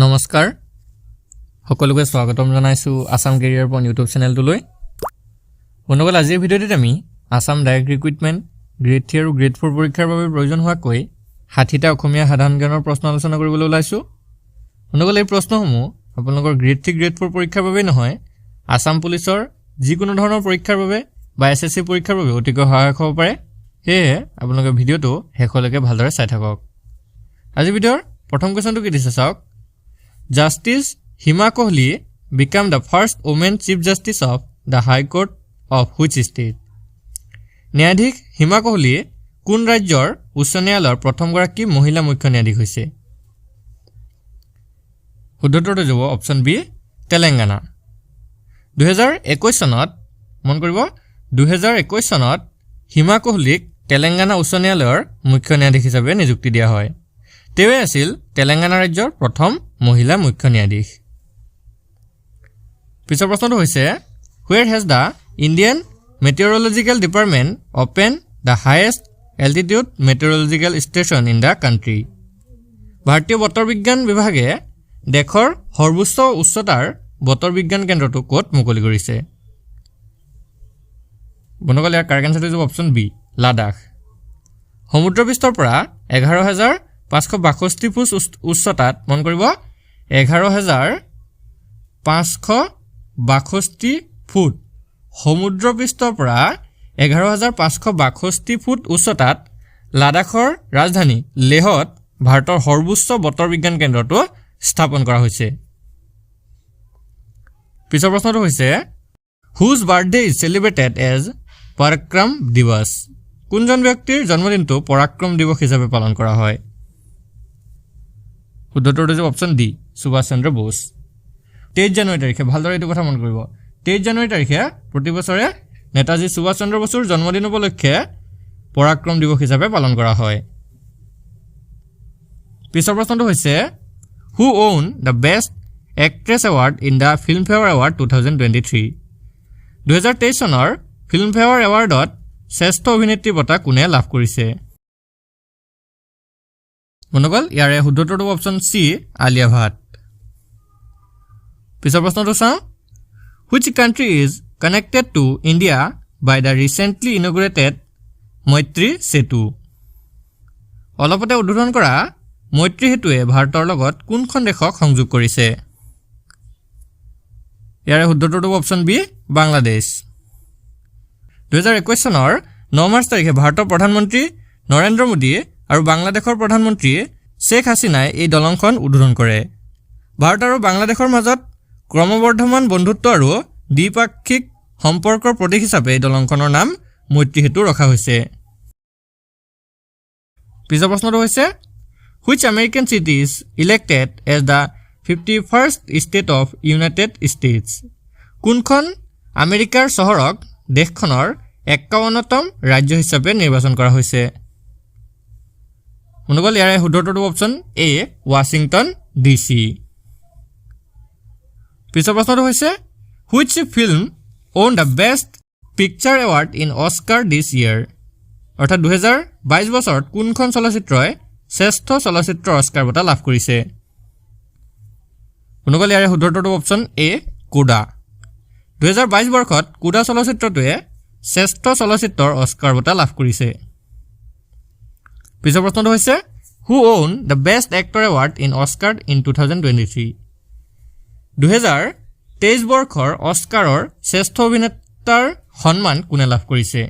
নমস্কাৰ সকলোকে স্বাগতম জনাইছো আসাম কেৰিয়াৰ পইণ্ট ইউটিউব চেনেলটোলৈ। বন্ধুসকল, আজিৰ ভিডিঅ'টোত আমি আসাম ডাইৰেক্ট ৰিক্ৰুইটমেণ্ট গ্ৰেড 3 আৰু গ্ৰেড 4 পৰীক্ষাৰ বাবে প্ৰয়োজন হোৱাকৈ 60টা অসমীয়া সাধাৰণ জ্ঞানৰ প্ৰশ্ন আলোচনা কৰিবলৈ ওলাইছো। বন্ধুসকল, এই প্ৰশ্নসমূহ আপোনালোকৰ গ্ৰেড 3 গ্ৰেড 4 পৰীক্ষাৰ বাবে নহয়, আসাম পুলিচৰ যিকোনো ধৰণৰ পৰীক্ষাৰ বাবে বা এছএছচি পৰীক্ষাৰ বাবে অতিকৈ সহায়ক হ'ব পাৰে। সেয়ে আপোনালোকে ভিডিঅ'টো শেষলৈকে ভালদৰে চাই থাকক। আজিৰ ভিডিঅ'ৰ প্ৰথম কুৱেশ্যনটো কি দিছে চাওক। Justice Hima Kohli became the first woman Chief Justice of the High Court of which state? ন্যায়াধীশ হিমা কোহলি কোন ৰাজ্যৰ উচ্চ ন্যায়ালয়ৰ প্ৰথমগৰাকী মহিলা মুখ্য ন্যায়াধীশ হৈছে? শুদ্ধটো যাব অপশ্যন বি তেলেংগানা। 2021 চনত মন কৰিব 2021 চনত হিমা কোহলিক তেলেংগানা উচ্চ ন্যায়ালয়ৰ মুখ্য ন্যায়াধীশ হিচাপে নিযুক্তি দিয়া হয়। তেৱে আছিল তেলেংগানা ৰাজ্যৰ প্ৰথম মহিলা মুখ্য ন্যায়াধীশ। পিছৰ প্ৰশ্নটো হৈছে Where has the Indian Meteorological Department opened the highest altitude meteorological station in the country? ভাৰতীয় বতৰ বিজ্ঞান বিভাগে দেশৰ সৰ্বোচ্চ উচ্চতাৰ বতৰ বিজ্ঞান কেন্দ্ৰটো ক'ত মুকলি কৰিছে? বন্ধুসকল, ইয়াৰ কাৰেক্ট আনচাৰটো হ'ব অপশ্যন বি লাডাখ। সমুদ্ৰপৃষ্ঠৰ পৰা 11,562 ফুট উচ্চতাত মন কৰিব 11,562 ফুট সমুদ্ৰপৃষ্ঠৰ পৰা 11,562 ফুট উচ্চতাত লাডাখৰ ৰাজধানী লেহত ভাৰতৰ সৰ্বোচ্চ বতৰ বিজ্ঞান কেন্দ্ৰটো স্থাপন কৰা হৈছে। পিছৰ প্ৰশ্নটো হৈছে Whose birthday is celebrated as পৰাক্ৰম দিৱস? কোনজন ব্যক্তিৰ জন্মদিনটো পৰাক্ৰম দিৱস হিচাপে পালন কৰা হয়? শুদ্ধটো হৈছে অপশ্যন ডি সুভাষ চন্দ্ৰ বোস। 23 জানুৱাৰী তাৰিখে ভালদৰে এইটো কথা মন কৰিব। 23 জানুৱাৰী তাৰিখে প্ৰতি বছৰে নেতাজী সুভাষ চন্দ্ৰ বসুৰ জন্মদিন উপলক্ষে পৰাক্ৰম দিৱস হিচাপে পালন কৰা হয়। পিছৰ প্ৰশ্নটো হৈছে Who won the Best Actress Award in the Filmfare Award 2023? 2023 চনৰ ফিল্মফেয়াৰ এৱাৰ্ডত শ্ৰেষ্ঠ অভিনেত্ৰী বঁটা কোনে লাভ কৰিছে? বন্ধুসকল, ইয়াৰে শুদ্ধটো অপশ্যন চি আলিয়া ভাট। পিছৰ প্ৰশ্নটো চাওঁ Which country is connected to India by the recently inaugurated মৈত্ৰী সেতু? অলপতে উদ্বোধন কৰা মৈত্ৰী সেতুৱে ভাৰতৰ লগত কোনখন দেশক সংযোগ কৰিছে? ইয়াৰে শুদ্ধটো অপশ্যন বি বাংলাদেশ। 2021 চনৰ 9 মাৰ্চ তাৰিখে ভাৰতৰ প্ৰধানমন্ত্ৰী নৰেন্দ্ৰ মোদী আৰু বাংলাদেশৰ প্ৰধানমন্ত্ৰী শ্বেখ হাছিনাই এই দলংখন উদ্বোধন কৰে। ভাৰত আৰু বাংলাদেশৰ মাজত ক্ৰমবৰ্ধমান বন্ধুত্ব আৰু দ্বিপাক্ষিক সম্পৰ্কৰ প্ৰতীক হিচাপে এই দলংখনৰ নাম মৈত্ৰী সেতু ৰখা হৈছে। পিছৰ প্ৰশ্নটো হৈছে Which American city is elected as the 51st state of United States? কোনখন আমেৰিকাৰ চহৰক দেশখনৰ 51তম ৰাজ্য হিচাপে নিৰ্বাচন কৰা হৈছে? বন্ধুসকল, ইয়াৰে শুদ্ধটো অপশ্যন এ ৱাশ্বিংটন ডিচি। পিছৰ প্ৰশ্নটো হৈছে Which film won the Best Picture Award in Oscar this year? অৰ্থাৎ 2022 বছৰত কোনখন চলচ্চিত্ৰই শ্ৰেষ্ঠ চলচ্চিত্ৰ অস্কাৰ বঁটা লাভ কৰিছে? বন্ধুসকল, ইয়াৰে শুদ্ধটো অপশ্যন এ কোডা। 2022 বৰ্ষত কোডা চলচ্চিত্ৰটোৱে শ্ৰেষ্ঠ চলচ্চিত্ৰৰ অস্কাৰ বঁটা লাভ কৰিছে। পিছৰ প্ৰশ্নটো হৈছে Who won the Best Actor Award in Oscar in 2023? 2023 বৰ্ষৰ অস্কাৰৰ শ্ৰেষ্ঠ অভিনেতাৰ সন্মান কোনে লাভ কৰিছে?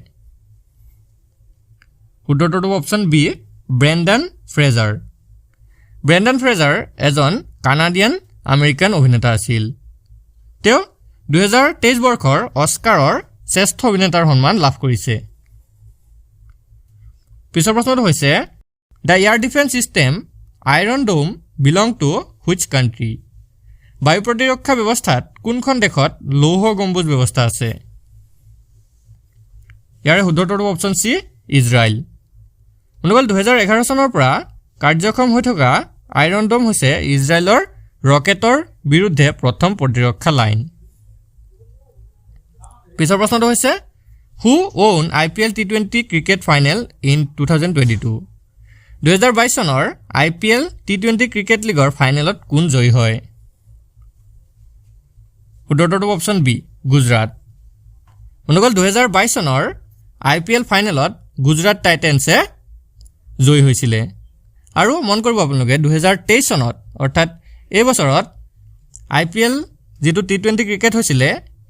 শুদ্ধটো option B Brendan Fraser. Brendan Fraser এজন কানাডিয়ান আমেৰিকান অভিনেতা আছিল। তেওঁ 2023 বৰ্ষৰ অস্কাৰৰ শ্ৰেষ্ঠ অভিনেতাৰ সন্মান লাভ কৰিছে। পিছৰ প্ৰশ্নটো হৈছে the air defence system Iron Dome belong to which country? বায়ু প্ৰতিৰক্ষা ব্যৱস্থাত কোনখন দেশত লৌহ গম্বুজ ব্যৱস্থা আছে? ইয়াৰে শুদ্ধটো অপশ্যন চি ইজৰাইল। বন্ধুসকল, 2011 চনৰ পৰা কাৰ্যক্ষম হৈ থকা আইৰন ডোম হৈছে ইজৰাইলৰ ৰকেটৰ বিৰুদ্ধে প্ৰথম প্ৰতিৰক্ষা লাইন। পিছৰ প্ৰশ্নটো হৈছে Who won IPL T20 cricket final in 2022? 2022 চনৰ IPL T20 ক্ৰিকেট লীগৰ ফাইনেলত কোন জয়ী হয় উত্তৰটো অপচন বি গুজৰাট অনুকল 2022 চনৰ IPL ফাইনেলত গুজৰাট টাইটেন্সে জয়ী হৈছিল আৰু মন কৰিব আপোনালোকে 2023 চনত অৰ্থাৎ এই বছৰত IPL যেটো T20 ক্ৰিকেট হৈছিল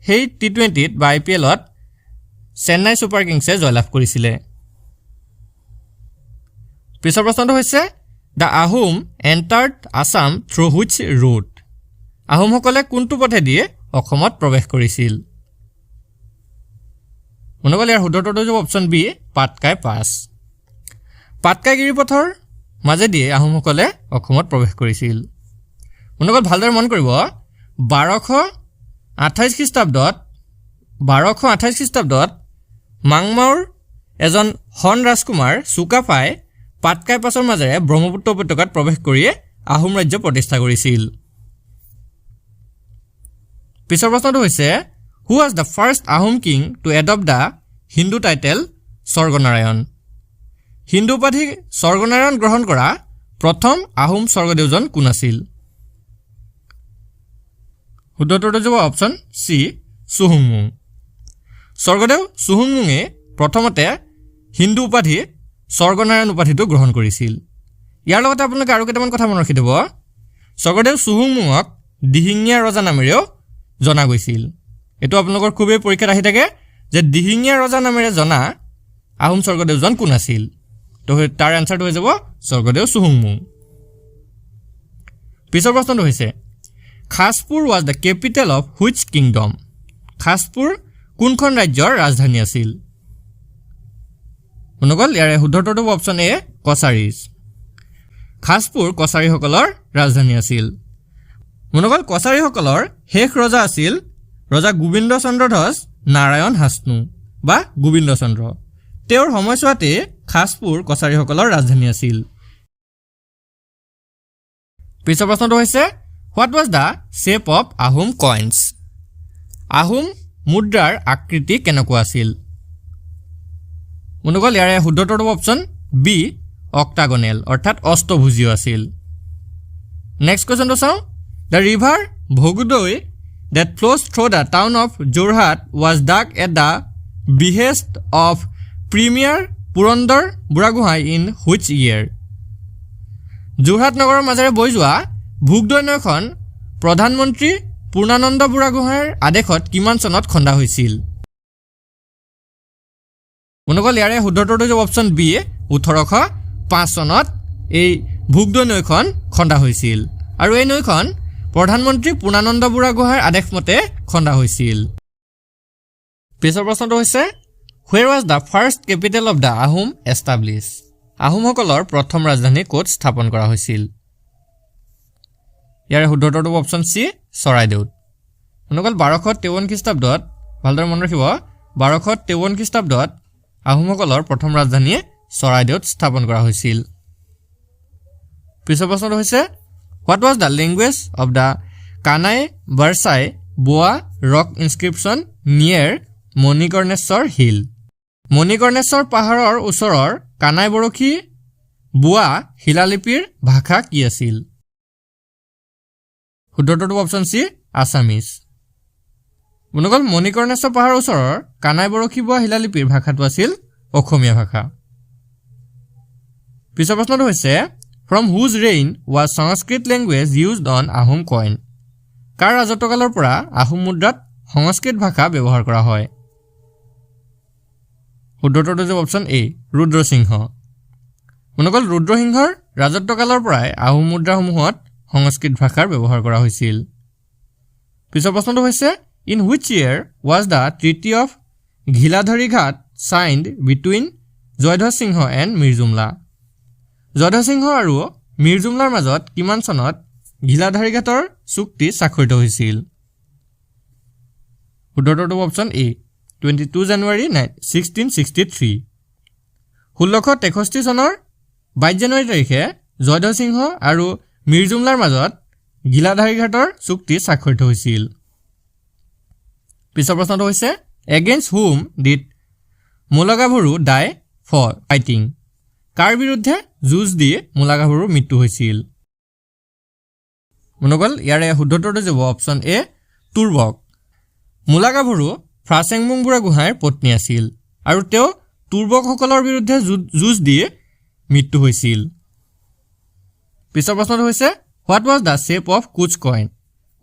সেই T20 ত বা IPLত চেন্নাই সুপাৰ কিংছে জয়লাভ কৰিছিল পিছৰ প্ৰশ্নটো হৈছে The Ahom entered Assam through which route আহোমসকলে কোনটো পথেদি অসমত প্ৰৱেশ কৰিছিল অনুকল ইয়াৰ শুদ্ধটো অপচন বি পাটকাই পাছ পাটকাই গিৰিপথৰ মাজেদি আহোমসকলে অসমত প্ৰৱেশ কৰিছিল অনুকল ভালদৰে মন কৰিব 1228 খ্ৰীষ্টাব্দত মাংমাওৰ এজন হন ৰাজকুমাৰ চুকাফাই পাটকাই পাছৰ মাজেৰে ব্ৰহ্মপুত্ৰ উপত্যকাত প্ৰৱেশ কৰি আহোম ৰাজ্য প্ৰতিষ্ঠা কৰিছিল পিছৰ প্ৰশ্নটো হৈছে who was the first Ahom king to adopt the Hindu title Swarganarayan হিন্দু উপাধি স্বৰ্গনাৰায়ণ গ্ৰহণ কৰা প্ৰথম আহোম স্বৰ্গদেউজন কোন আছিল শুদ্ধটো যাব অপচন সি সুহুংমুং স্বৰ্গদেউ সুহুংমুঙে প্ৰথমতে হিন্দু উপাধি স্বৰ্গনাৰায়ণ উপাধিটো গ্ৰহণ কৰিছিল ইয়াৰ লগতে আপোনালোকে আৰু কেইটামান কথা মনত ৰাখি দিব স্বৰ্গদেউ সুহুংমুঙক দিহিঙীয়া ৰজা নামেৰেও জনা গৈছিল এটো আপোনালোকৰ খুবেই পৰীক্ষাত আহি থাকে যে দিহিঙীয়া ৰজা নামেৰে জনা আহোম স্বৰ্গদেউজন কোন আছিল তো তাৰ আনসাৰটো হৈ যাব স্বৰ্গদেউ সুহুংমুং পিছৰ প্ৰশ্নটো হৈছে Khaspur was the capital of which kingdom Khaspur কোনখন ৰাজ্যৰ ৰাজধানী আছিল অনুকল ইয়াৰে শুদ্ধটো অপচন এ কছাৰীজ খাসপুৰ কছাৰীসকলৰ ৰাজধানী আছিল অনুকল কছাৰীসকলৰ শেষ ৰজা আছিল ৰজা গোবিন্দ চন্দ্ৰধ্বজ নাৰায়ণ হাসনু বা গোবিন্দ চন্দ্ৰ তেওঁৰ সময়ছোৱাতে খাসপুৰ কছাৰীসকলৰ ৰাজধানী আছিল পিছৰ প্ৰশ্নটো হৈছে what was the shape of Ahom coins Ahom মুদ্ৰাৰ আকৃতি কেনেকুৱা আছিল অনুকল ইয়াৰে শুদ্ধটো অপচন বি অক্টাগনেল অৰ্থাৎ অষ্টভুজীয় আছিল নেক্সট কোৱেশ্চনটো চাওঁ the river Bhogdoi that flows through the town of Jorhat was dug at the behest of Premier Purandar Buragohai in which year? Jorhat নগৰৰ মাজেৰে বৈ যোৱা ভোগদৈ নৈখন প্ৰধানমন্ত্ৰী পূৰ্ণানন্দ বুঢ়াগোহাঁইৰ আদেশত কিমান চনত খন্দা হৈছিল অনুকল ইয়াৰে শুদ্ধটো অপচন বি 1805 চনত এই ভোগদৈ নৈখন খন্দা হৈছিল আৰু এই নৈখন প্ৰধানমন্ত্ৰী পূৰ্ণানন্দ বুঢ়াগোহাঁইৰ আদেশ মতে খন্দা হৈছিল পিছৰ প্ৰশ্নটো হৈছে where was the first capital of the Ahom established আহোমসকলৰ প্ৰথম ৰাজধানী ক'ত স্থাপন কৰা হৈছিল ইয়াৰে শুদ্ধটো অপচন সি চৰাইদেউত অনুকল 1253 খ্ৰীষ্টাব্দত ভালদৰে মনত ৰাখিব 1253 খ্ৰীষ্টাব্দত আহোমসকলৰ প্ৰথম ৰাজধানী চৰাইদেউত স্থাপন কৰা হৈছিল পিছৰ প্ৰশ্নটো হৈছে What was the language of the Kanai Barsai Boa rock inscription near Monikorneshwar Hill? Monikorneshwar পাহাৰৰ ওচৰৰ কানাই বৰখি বোৱা শিলালিপিৰ ভাষা কি আছিল শুদ্ধটো অপচন সি আসামিজ অনুকল মনিকৰ্ণেশ্বৰ পাহাৰৰ ওচৰৰ কানাই বৰখি বোৱা শিলালিপিৰ ভাষাটো আছিল অসমীয়া ভাষা পিছৰ প্ৰশ্নটো হৈছে From whose reign was Sanskrit language used on Ahom coin? কাৰ ৰাজত্বকালৰ পৰা আহোম মুদ্ৰাত সংস্কৃত ভাষা ব্যৱহাৰ কৰা হয় শুদ্ধটো অপচন এ ৰুদ্ৰসিংহ অনুকল ৰুদ্ৰসিংহৰ ৰাজত্বকালৰ পৰাই আহোম মুদ্ৰাসমূহত সংস্কৃত ভাষাৰ ব্যৱহাৰ কৰা হৈছিল পিছৰ প্ৰশ্নটো হৈছে In which year was the Treaty of Ghiladhari Ghat signed between Jayadhwaj Singh and Mir Jumla Jayadhwaj সিংহ আৰু মিৰ্জুমলাৰ মাজত কিমান চনত ঘিলাধাৰী ঘাটৰ চুক্তি স্বাক্ষৰিত হৈছিল শুদ্ধটো অপচন এ 22 জানুৱাৰী 1663 1663 চনৰ 22 জানুৱাৰী তাৰিখে জয়ধ্বজ সিংহ আৰু মিৰ্জুমলাৰ মাজত ঘিলাধাৰী ঘাটৰ চুক্তি স্বাক্ষৰিত হৈছিল পিছৰ প্ৰশ্নটো হৈছে against whom did মুলগাভৰু die for fighting কাৰ বিৰুদ্ধে যুঁজ দি মূলা গাভৰুৰ মৃত্যু হৈছিল বন্ধুসকল ইয়াৰে শুদ্ধ উত্তৰটো যাব অপচন এ তুৰ্বক মূলা গাভৰু ফ্ৰাছেংমুং বুঢ়াগোহাঁইৰ পত্নী আছিল আৰু তেওঁ তুৰ্বকসকলৰ বিৰুদ্ধে যুঁজ দি মৃত্যু হৈছিল পিছৰ প্ৰশ্নটো হৈছে what was the shape of কুচ কইন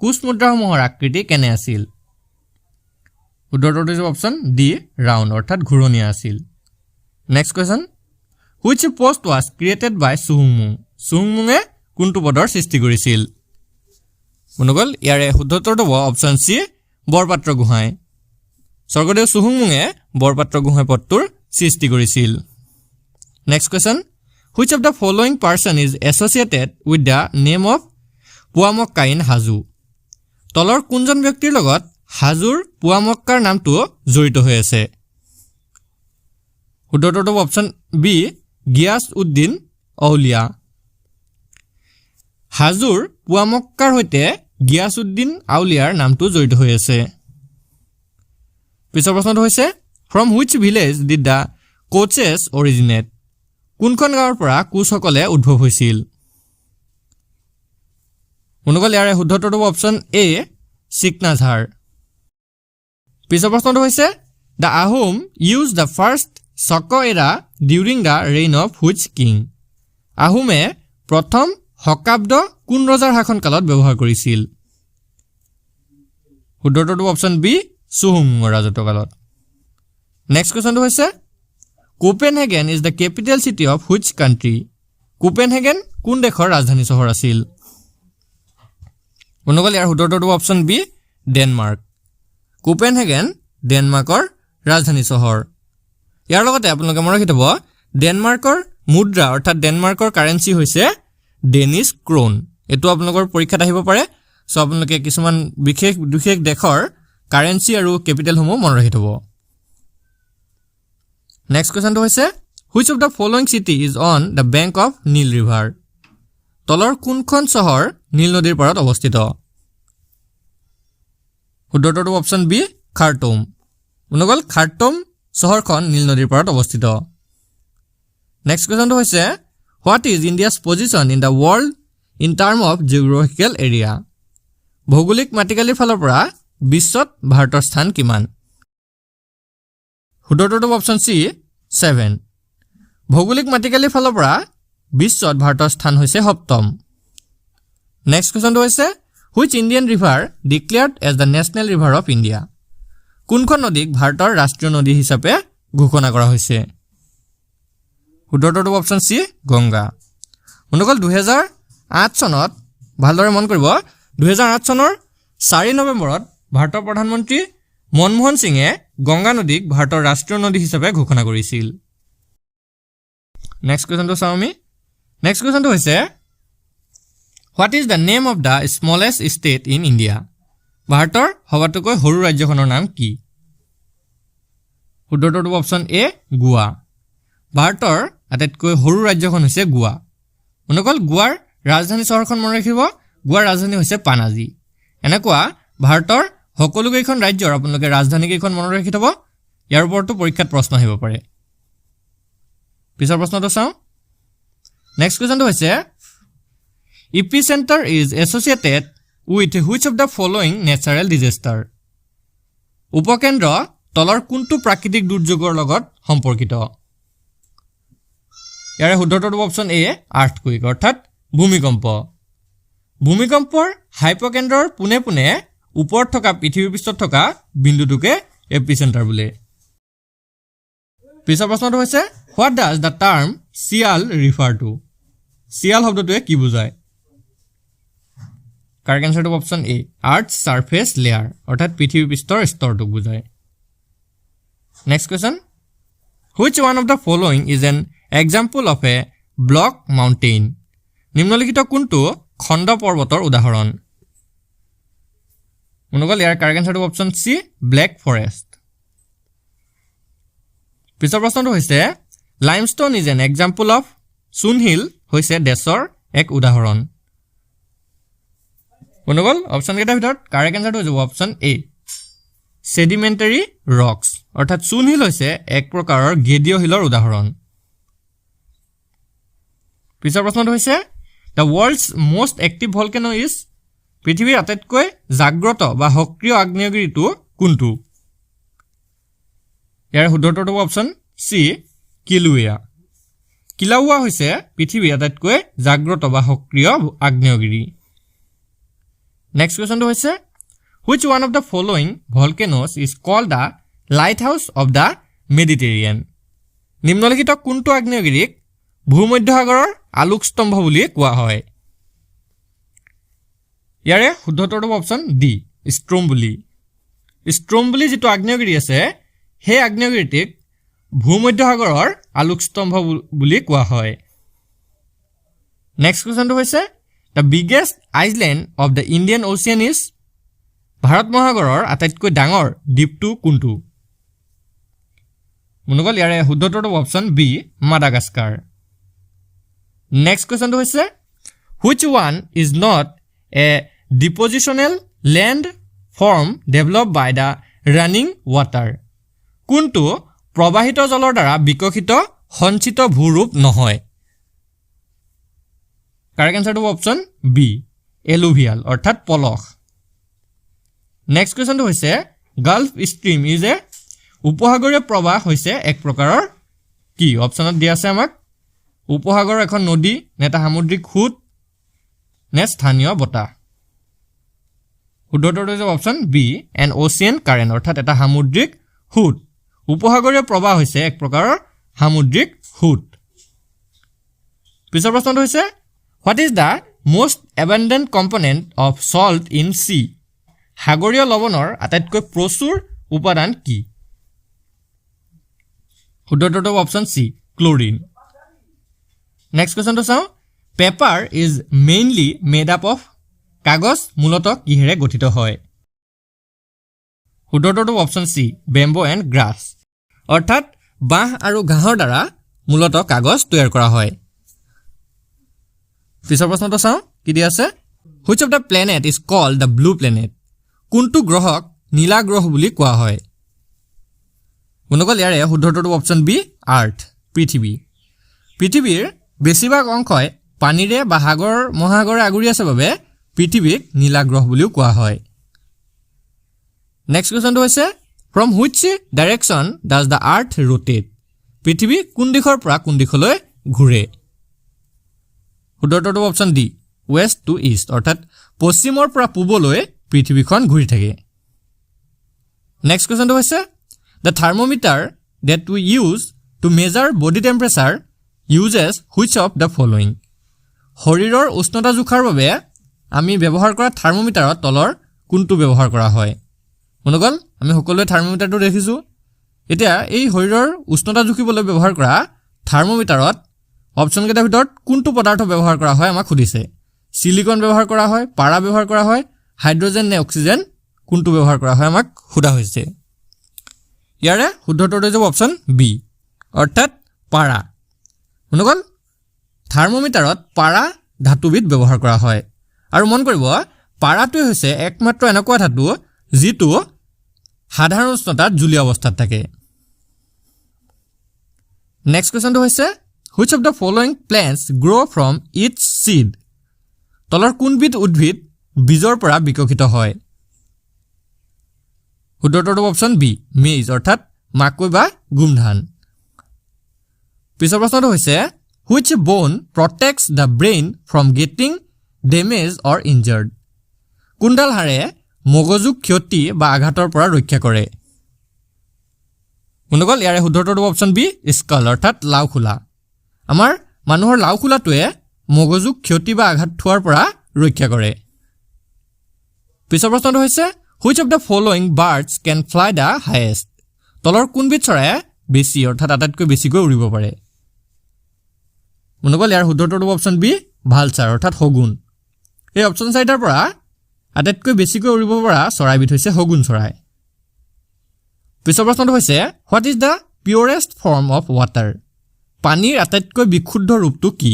কুচ মুদ্ৰাসমূহৰ আকৃতি কেনে আছিল শুদ্ধ উত্তৰটো যাব অপচন ডি ৰাউণ্ড অৰ্থাৎ ঘূৰণীয়া আছিল next question which post was created by চুহুংমুং চুহুংমুঙে কোনটো পদৰ সৃষ্টি কৰিছিল বন্ধুসকল ইয়াৰে শুদ্ধ উত্তৰটো হ'ব অপচন চি বৰপাত্ৰ গোহাঁই স্বৰ্গদেউ চুহুংমুঙে বৰপাত্ৰ গোহাঁই পদটোৰ সৃষ্টি কৰিছিল next question which of the following person is associated with the name of Poa Mecca in Hajo তলৰ কোনজন ব্যক্তিৰ লগত হাজোৰ পুৱামক্কাৰ নামটো জড়িত হৈ আছে শুদ্ধ উত্তৰটো হ'ব অপচন বি গিয়াছ উদ্দিন আউলিয়া হাজোৰ পুৱামক্কাৰ সৈতে গিয়াছ উদ্দিন আউলিয়াৰ নামটো জড়িত হৈ আছে পিছৰ প্ৰশ্নটো হৈছে from which village did the coaches originate কোনখন গাঁৱৰ পৰা কোচসকলে উদ্ভৱ হৈছিল বন্ধুসকল ইয়াৰে শুদ্ধ উত্তৰটো হ'ব অপচন এ চিকনাঝাৰ পিছৰ প্ৰশ্নটো হৈছে the Ahom use the first চক এৰা during the reign of which king আহোমে প্ৰথম শকাব্দ কোন ৰজাৰ শাসনকালত ব্যৱহাৰ কৰিছিল শুদ্ধ উত্তৰটো অপচন বি চুহুংমুঙৰ ৰাজত্বকালত নেক্সট কুৱেশ্যনটো হৈছে Copenhagen is the capital city of which country Copenhagen কোন দেশৰ ৰাজধানী চহৰ আছিল বন্ধুসকল ইয়াৰ শুদ্ধ উত্তৰটো অপচন বি ডেনমাৰ্ক কোপেনহেগেন ডেনমাৰ্কৰ ৰাজধানী চহৰ ইয়াৰ লগতে আপোনালোকে মনত ৰাখি থ'ব ডেনমাৰ্কৰ মুদ্ৰা অৰ্থাৎ ডেনমাৰ্কৰ কাৰেঞ্চি হৈছে ডেনিছ ক্ৰোন এইটো আপোনালোকৰ পৰীক্ষাত আহিব পাৰে চ' আপোনালোকে কিছুমান বিশেষ দেশৰ কাৰেঞ্চি আৰু কেপিটেলসমূহ মনত ৰাখি থ'ব নেক্সট কুৱেশ্যনটো হৈছে which of the following city is on the bank of Nile river তলৰ কোনখন চহৰ নীল নদীৰ পাৰত অৱস্থিত শুদ্ধ উত্তৰটো অপচন বি খাৰ্টুম বন্ধুসকল খাৰ্টুম চহৰখন নীল নদীৰ পাৰত অৱস্থিত নেক্সট কুৱেশ্যনটো হৈছে what is India's position in the world in term of geographical area ভৌগোলিক মাটিকালিৰ ফালৰ পৰা বিশ্বত ভাৰতৰ স্থান কিমান শুদ্ধ উত্তৰটো অপচন চি 7 ভৌগোলিক মাটিকালিৰ ফালৰ পৰা বিশ্বত ভাৰতৰ স্থান হৈছে সপ্তম নেক্সট কুৱেশ্যনটো হৈছে which Indian river declared as the national river of India কোনখন নদীক ভাৰতৰ ৰাষ্ট্ৰীয় নদী হিচাপে ঘোষণা কৰা হৈছে শুদ্ধ উত্তৰটো অপচন চি গংগা বন্ধুসকল 2008 চনত ভালদৰে মন কৰিব 2008 চনৰ 4 নৱেম্বৰত ভাৰতৰ প্ৰধানমন্ত্ৰী মনমোহন সিঙে গংগা নদীক ভাৰতৰ ৰাষ্ট্ৰীয় নদী হিচাপে ঘোষণা কৰিছিল নেক্সট কুৱেশ্যনটো চাওঁ আমি নেক্সট কুৱেশ্যনটো হৈছে what is the name of the smallest state in India ভাৰতৰ সবাতোকৈ সৰু ৰাজ্যখনৰ নাম কি শুদ্ধ উত্তৰটো অপচন এ গোৱা ভাৰতৰ আটাইতকৈ সৰু ৰাজ্যখন হৈছে গোৱা বন্ধুসকল গোৱাৰ ৰাজধানী চহৰখন মনত ৰাখিব গোৱাৰ ৰাজধানী হৈছে পানাজী এনেকুৱা ভাৰতৰ সকলোকেইখন ৰাজ্যৰ আপোনালোকে ৰাজধানীকেইখন মনত ৰাখি থ'ব ইয়াৰ ওপৰতো পৰীক্ষাত প্ৰশ্ন আহিব পাৰে পিছৰ প্ৰশ্নটো চাওঁ নেক্সট কুৱেশ্যনটো হৈছে epicentre is associated with which of the following natural disaster উপকেন্দ্ৰ তলৰ কোনটো প্ৰাকৃতিক দুৰ্যোগৰ লগত সম্পৰ্কিত ইয়াৰে শুদ্ধ উত্তৰটো অপচন এ আৰ্থকুইক অৰ্থাৎ ভূমিকম্প ভূমিকম্পৰ হাইপকেন্দ্ৰৰ পোনে পোনে ওপৰত থকা পৃথিৱীৰ পৃষ্ঠত থকা বিন্দুটোকে এপিচেণ্টাৰ বোলে পিছৰ প্ৰশ্নটো হৈছে what does the term sial refer to sial শব্দটোৱে কি বুজায় কাৰেক্ট এনচাৰটো option A earth surface layer অৰ্থাৎ পৃথিৱীৰ পৃষ্ঠৰ স্তৰটোক বুজায় next question which one of the following is an example of a block mountain নিম্নলিখিত কোনটো খণ্ড পৰ্বতৰ উদাহৰণ বন্ধুসকল ইয়াৰ কাৰেক্ট এনচাৰটো অপচন চি ব্লেক ফৰেষ্ট পিছৰ প্ৰশ্নটো হৈছে limestone is an example of চুনহিল হৈছে ডেছৰ এক উদাহৰণ বন্ধুসকল অপচন কেইটাৰ ভিতৰত কাৰেক্ট এনচাৰটো হৈ যাব অপচন এ সেডিমেণ্টাৰী ৰক্স অৰ্থাৎ চুনহিল হৈছে এক প্ৰকাৰৰ গেদীয় শিলৰ উদাহৰণ পিছৰ প্ৰশ্নটো হৈছে the world's most active volcano is পৃথিৱীৰ আটাইতকৈ জাগ্ৰত বা সক্ৰিয় আগ্নেয়গিৰিটো কোনটো ইয়াৰ শুদ্ধটো অপশ্যন চি কিলুয়া কিলাউয়া হৈছে পৃথিৱীৰ আটাইতকৈ জাগ্ৰত বা সক্ৰিয় আগ্নেয়গিৰি নেক্সট কোৱেশ্যনটো হৈছে which one of the following volcanoes is called the lighthouse of the Mediterranean নিম্নলিখিত কোনটো আগ্নেয়গিৰিক ভূমধ্যসাগৰৰ আলোকস্তম্ভ বুলি কোৱা হয় ইয়াৰে শুদ্ধটো অপশ্যন ডি ষ্ট্ৰোম্বলি যেটো আগ্নেয়গিৰি আছে সেই আগ্নেয়গিৰিটিক ভূমধ্যসাগৰৰ আলোকস্তম্ভ বুলি কোৱা হয় নেক্সট কোৱেশ্যনটো হৈছে the biggest island of the Indian Ocean is Bharat মহাসাগৰৰ আটাইতকৈ ডাঙৰ দ্বীপটো কোনটো মনোগল ইয়াৰে শুদ্ধটো অপশ্যন বি মাডাগাস্কাৰ নেক্সট কোৱেশ্যনটো হৈছে which one is not a depositional land form developed by the running water কোনটো প্ৰবাহিত জলৰ দ্বাৰা বিকশিত সঞ্চিত ভূৰূপ নহয় কাৰেক্ট আনসাৰটো অপশ্যন বি এলুভিয়াল অৰ্থাৎ পলস নেক্সট কোৱেশ্যনটো হৈছে গাল্ফ ষ্ট্ৰীম ইজ এ উপসাগৰীয় প্ৰবাহ হৈছে এক প্ৰকাৰৰ কি অপশ্যনত দিয়া আছে আমাক উপসাগৰৰ এখন নদী নে এটা সামুদ্ৰিক সোঁত নে স্থানীয় বতাহ শুদ্ধটো হৈছে option B an ocean current অৰ্থাৎ এটা সামুদ্ৰিক সোঁত উপসাগৰীয় প্ৰবাহ হৈছে এক প্ৰকাৰৰ সামুদ্ৰিক সোঁত পিছৰ প্ৰশ্নটো হৈছে what is the most abundant component of salt in sea সাগৰীয় লৱণৰ আটাইতকৈ প্ৰচুৰ উপাদান কি শুদ্ধটো অপশ্যন সি ক্লোৰিন নেক্সট কোৱেশ্যনটো চাওঁ paper is mainly made up of কাগজ মূলতঃ কিহেৰে গঠিত হয় শুদ্ধটো option C bamboo and grass অৰ্থাৎ বাঁহ আৰু ঘাঁহৰ দ্বাৰা মূলতঃ কাগজ তৈয়াৰ কৰা হয় পিছৰ প্ৰশ্নটো চাওঁ কি দিয়া আছে which of the planet is called the blue planet কোনটো গ্ৰহক নীলা গ্ৰহ বুলি কোৱা হয় মনোগল ইয়াৰে শুদ্ধটো অপশ্যন বি আৰ্থ পৃথিৱীৰ বেছিভাগ অংশই পানীৰে বা সাগৰ মহাসাগৰে আগুৰি আছে বাবে পৃথিৱীক নীলা গ্ৰহ বুলিও কোৱা হয় নেক্সট কোৱেশ্যনটো হৈছে from which direction does the earth rotate পৃথিৱী কোন দিশৰ পৰা কোন দিশলৈ ঘূৰে শুদ্ধটো option D west to east অৰ্থাৎ পশ্চিমৰ পৰা পূবলৈ পৃথিৱীখন ঘূৰি থাকে নেক্সট কোৱেশ্যনটো হৈছে the thermometer that we use to measure body temperature uses which of the following শৰীৰৰ উষ্ণতা জোখাৰ বাবে আমি ব্যৱহাৰ কৰা থাৰ্মোমিটাৰত তলৰ কোনটো ব্যৱহাৰ কৰা হয় মনোগল আমি সকলোৱে থাৰ্মোমিটাৰটো দেখিছোঁ এতিয়া এই শৰীৰৰ উষ্ণতা জুখিবলৈ ব্যৱহাৰ কৰা থাৰ্মোমিটাৰত অপশ্যন কেইটাৰ ভিতৰত কোনটো পদাৰ্থ ব্যৱহাৰ কৰা হয় আমাক সুধিছে সিলিকন ব্যৱহাৰ কৰা হয় পাৰা ব্যৱহাৰ কৰা হয় হাইড্ৰজেন নে অক্সিজেন কোনটো ব্যৱহাৰ কৰা হয় আমাক সোধা হৈছে ইয়াৰে শুদ্ধটো হৈছে অপশ্যন বি অৰ্থাৎ পাৰা মনোগল থাৰ্মোমিটাৰত পাৰা ধাতুবিধ ব্যৱহাৰ কৰা হয় আৰু মন কৰিব পাৰাটোৱে হৈছে একমাত্ৰ এনেকুৱা ধাতু যিটো সাধাৰণ উষ্ণতাত জুলীয়া অৱস্থাত থাকে নেক্সট কোৱেশ্যনটো হৈছে which of the following plants grow from each seed তলৰ কোনবিধ উদ্ভিদ বীজৰ পৰা বিকশিত হয় শুদ্ধটো অপশ্যন বি মেইজ অৰ্থাৎ মাকৈ বা গোমধান পিছৰ প্ৰশ্নটো হৈছে which bone protects the brain from getting damaged or injured কোনডাল হাড়ে মগজুক ক্ষতি বা আঘাতৰ পৰা ৰক্ষা কৰে মনোগল ইয়াৰে শুদ্ধটো অপশ্যন বি স্কাল অৰ্থাৎ লাওখোলা আমাৰ মানুহৰ লাওখোলাটোৱে মগজুক ক্ষতি বা আঘাত থোৱাৰ পৰা ৰক্ষা কৰে পিছৰ প্ৰশ্নটো হৈছে which of the following birds can fly the highest তলৰ কোনবিধ চৰায়ে বেছি অৰ্থাৎ আটাইতকৈ বেছিকৈ উৰিব পাৰে মনোগল ইয়াৰ শুদ্ধটো অপশ্যন বি ভালচাৰ অৰ্থাৎ শগুন এই অপশ্যন চাৰিটাৰ পৰা আটাইতকৈ বেছিকৈ উৰিব পৰা চৰাইবিধ হৈছে শগুন চৰাই পিছৰ প্ৰশ্নটো হৈছে what is the purest form of water পানীৰ আটাইতকৈ বিশুদ্ধ ৰূপটো কি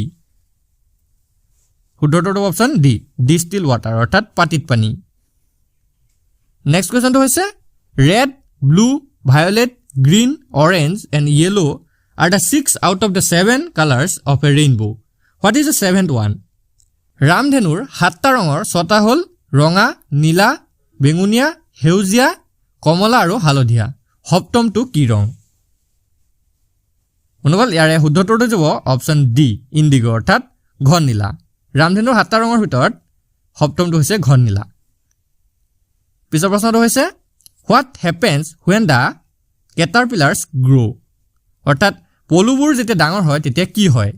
শুদ্ধটো অপশ্যন ডি ডিষ্টিল ৱাটাৰ অৰ্থাৎ পাতিত পানী নেক্সট কুৱেশ্যনটো হৈছে red blue violet green orange and yellow are the 6 out of the 7 colors of a rainbow What is the seventh one? ৰামধেনুৰ 7টা ৰঙৰ 6টা হ'ল ৰঙা, নীলা, বেঙুনীয়া, সেউজীয়া, কমলা আৰু হালধীয়া। সপ্তমটো কি ৰং? বন্ধুসকল ইয়াৰে শুদ্ধ উত্তৰটো যাব অপশ্যন ডি ইণ্ডিগো অৰ্থাৎ ঘন নীলা। ৰামধেনুৰ 7টা ৰঙৰ ভিতৰত সপ্তমটো হৈছে ঘন নীলা। পিছৰ প্ৰশ্নটো হৈছে What happens when the caterpillars grow? অৰ্থাৎ পলুবোৰ যেতিয়া ডাঙৰ হয় তেতিয়া কি হয়?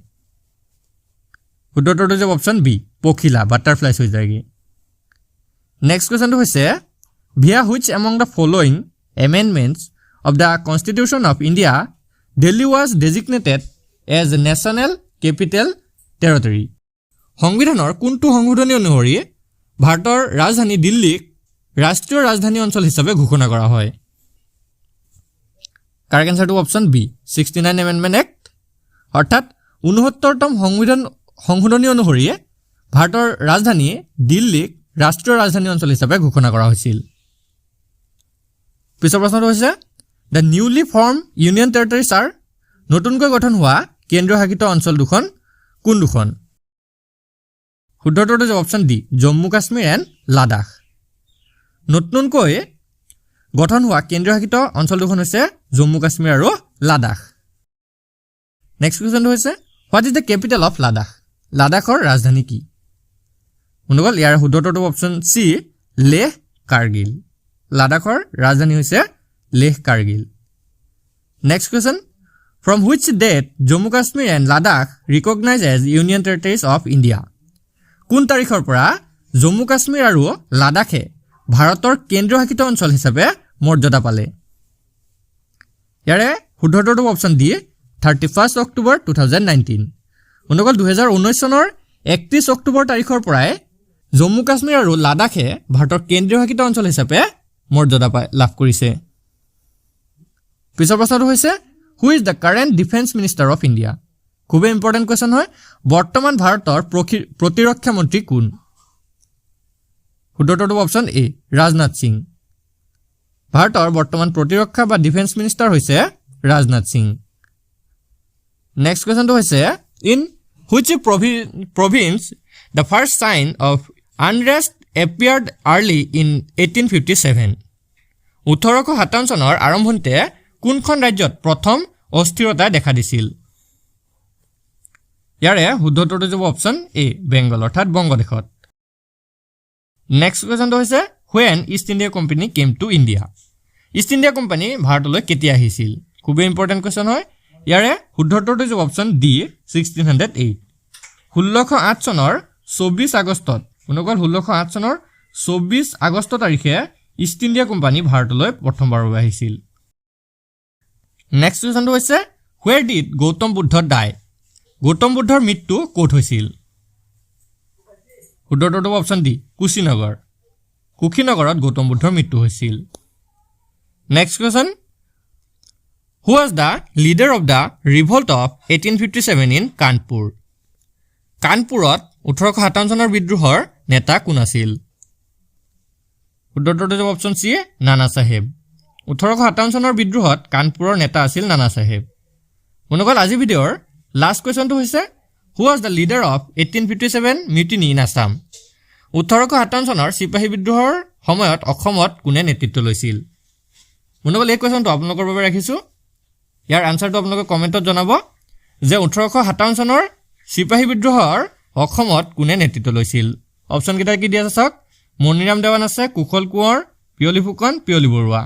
শুদ্ধ উত্তৰটো যাব অপশ্যন বি পখিলা বাটাৰফ্লাইজ হৈ যায়গৈ। নেক্সট কুৱেশ্যনটো হৈছে via which among the following amendments of the Constitution of India Delhi was designated as a national capital territory? সংবিধানৰ কোনটো সংশোধনী অনুসৰি ভাৰতৰ ৰাজধানী দিল্লীক ৰাষ্ট্ৰীয় ৰাজধানী অঞ্চল হিচাপে ঘোষণা কৰা হয়? কাৰেক্ট এনসাৰটো অপশ্যন বি 69 এমেণ্ডমেণ্ট এক্ট অৰ্থাৎ 69তম সংশোধনী অনুসৰি ভাৰতৰ ৰাজধানী দিল্লীক ৰাষ্ট্ৰীয় ৰাজধানী অঞ্চল হিচাপে ঘোষণা কৰা হৈছিল। পিছৰ প্ৰশ্নটো হৈছে the newly form union territories R নতুনকৈ গঠন হোৱা কেন্দ্ৰীয় শাসিত অঞ্চল দুখন কোন দুখন? শুদ্ধ উত্তৰটো যাব option D Jammu Kashmir and Ladakh. নতুনকৈ গঠন হোৱা কেন্দ্ৰীয় শাসিত অঞ্চল দুখন হৈছে জম্মু কাশ্মীৰ আৰু লাডাখ। নেক্সট কুৱেশ্যনটো হৈছে what is the capital of Ladakh? লাডাখৰ ৰাজধানী কি? বন্ধুসকল ইয়াৰ শুদ্ধ উত্তৰটো অপশ্যন চি লেহ কাৰ্গিল। লাডাখৰ ৰাজধানী হৈছে Leh Kargil. Next question from which date Jammu Kashmir and Ladakh recognise as union territories of India? কোন তাৰিখৰ পৰা জম্মু কাশ্মীৰ আৰু লাডাখে ভাৰতৰ কেন্দ্ৰীয় শাসিত অঞ্চল হিচাপে মৰ্যাদা পালে? ইয়াৰে শুদ্ধ উত্তৰটো অপশ্যন ডি 31 অক্টোবৰ 2019। বন্ধুসকল 2019 চনৰ 31 অক্টোবৰ তাৰিখৰ পৰাই জম্মু কাশ্মীৰ আৰু লাডাখে ভাৰতৰ কেন্দ্ৰীয় শাসিত অঞ্চল হিচাপে মৰ্যাদা লাভ কৰিছে। পিছৰ প্ৰশ্নটো হৈছে who is the current defence minister of India? খুবেই ইম্পৰ্টেণ্ট কুৱেশ্যন হয়। বৰ্তমান ভাৰতৰ প্ৰতিৰক্ষা মন্ত্ৰী কোন? শুদ্ধ উত্তৰটো অপশ্যন এ ৰাজনাথ সিং। ভাৰতৰ বৰ্তমান প্ৰতিৰক্ষা বা ডিফেন্স মিনিষ্টাৰ হৈছে ৰাজনাথ সিং। নেক্সট কুৱেশ্যনটো হৈছে in which province the first sign of unrest appeared early in 1857? 1857 চনৰ আৰম্ভণিতে কোনখন ৰাজ্যত প্ৰথম অস্থিৰতাই দেখা দিছিল? ইয়াৰে শুদ্ধ উত্তৰটো যাব অপশ্যন এ বেংগল অৰ্থাৎ বংগদেশত। নেক্সট কুৱেশ্যনটো হৈছে when east India company came to India? East India company ভাৰতলৈ কেতিয়া আহিছিল? খুবেই ইম্পৰ্টেণ্ট কুৱেশ্যন হয়। ইয়াৰে শুদ্ধ উত্তৰটো যাব অপশ্যন ডি 1608। 1608 চনৰ 24 আগষ্টত বন্ধুসকল 1608 চনৰ 24 আগষ্ট তাৰিখে ইষ্ট ইণ্ডিয়া কোম্পানী ভাৰতলৈ প্ৰথমবাৰৰ বাবে আহিছিল। নেক্সট কুৱেশ্যনটো হৈছে where did Gautam Buddha die? Gautam বুদ্ধৰ মৃত্যু ক'ত হৈছিল? শুদ্ধ উত্তৰটো অপশ্যন ডি কুশীনগৰ। কুশীনগৰত গৌতম বুদ্ধৰ মৃত্যু হৈছিল। Next question who was the leader of the revolt of 1857 in Kanpur? কানপুৰত 1857 চনৰ বিদ্ৰোহৰ নেতা কোন আছিল? শুদ্ধ উত্তৰটো যাব অপশ্যন চি নানা চাহেব। 1857 চনৰ বিদ্ৰোহত কানপুৰৰ নেতা আছিল নানা চাহেব। বন্ধুসকল আজি ভিডিঅ'ৰ লাষ্ট কুৱেশ্যনটো হৈছে who was the leader of 1857 mutiny in Assam? 1857 চনৰ চিপাহী বিদ্ৰোহৰ সময়ত অসমত কোনে নেতৃত্ব লৈছিল? বন্ধুসকল এই কুৱেশ্যনটো আপোনালোকৰ বাবে ৰাখিছোঁ। ইয়াৰ আনচাৰটো আপোনালোকে কমেণ্টত জনাব যে 1857 চনৰ চিপাহী বিদ্ৰোহৰ অসমত কোনে নেতৃত্ব লৈছিল? অপশ্যনকেইটা কি দিয়া আছে চাওক। মণিৰাম দেৱান আছে, কুশল কোঁৱৰ, পিয়লি ফুকন, পিয়লি বৰুৱা।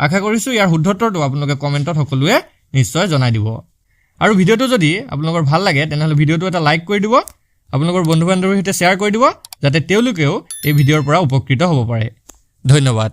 আশা কৰিছোঁ ইয়াৰ শুদ্ধ উত্তৰটো আপোনালোকে কমেণ্টত সকলোৱে নিশ্চয় জনাই দিব। আৰু ভিডিঅ'টো যদি আপোনালোকৰ ভাল লাগে তেনেহ'লে ভিডিঅ'টো এটা লাইক কৰি দিব, আপোনালোকৰ বন্ধু বান্ধৱীৰ সৈতে শ্বেয়াৰ কৰি দিব যাতে তেওঁলোকেও এই ভিডিঅ'ৰ পৰা উপকৃত হ'ব পাৰে। ধন্যবাদ।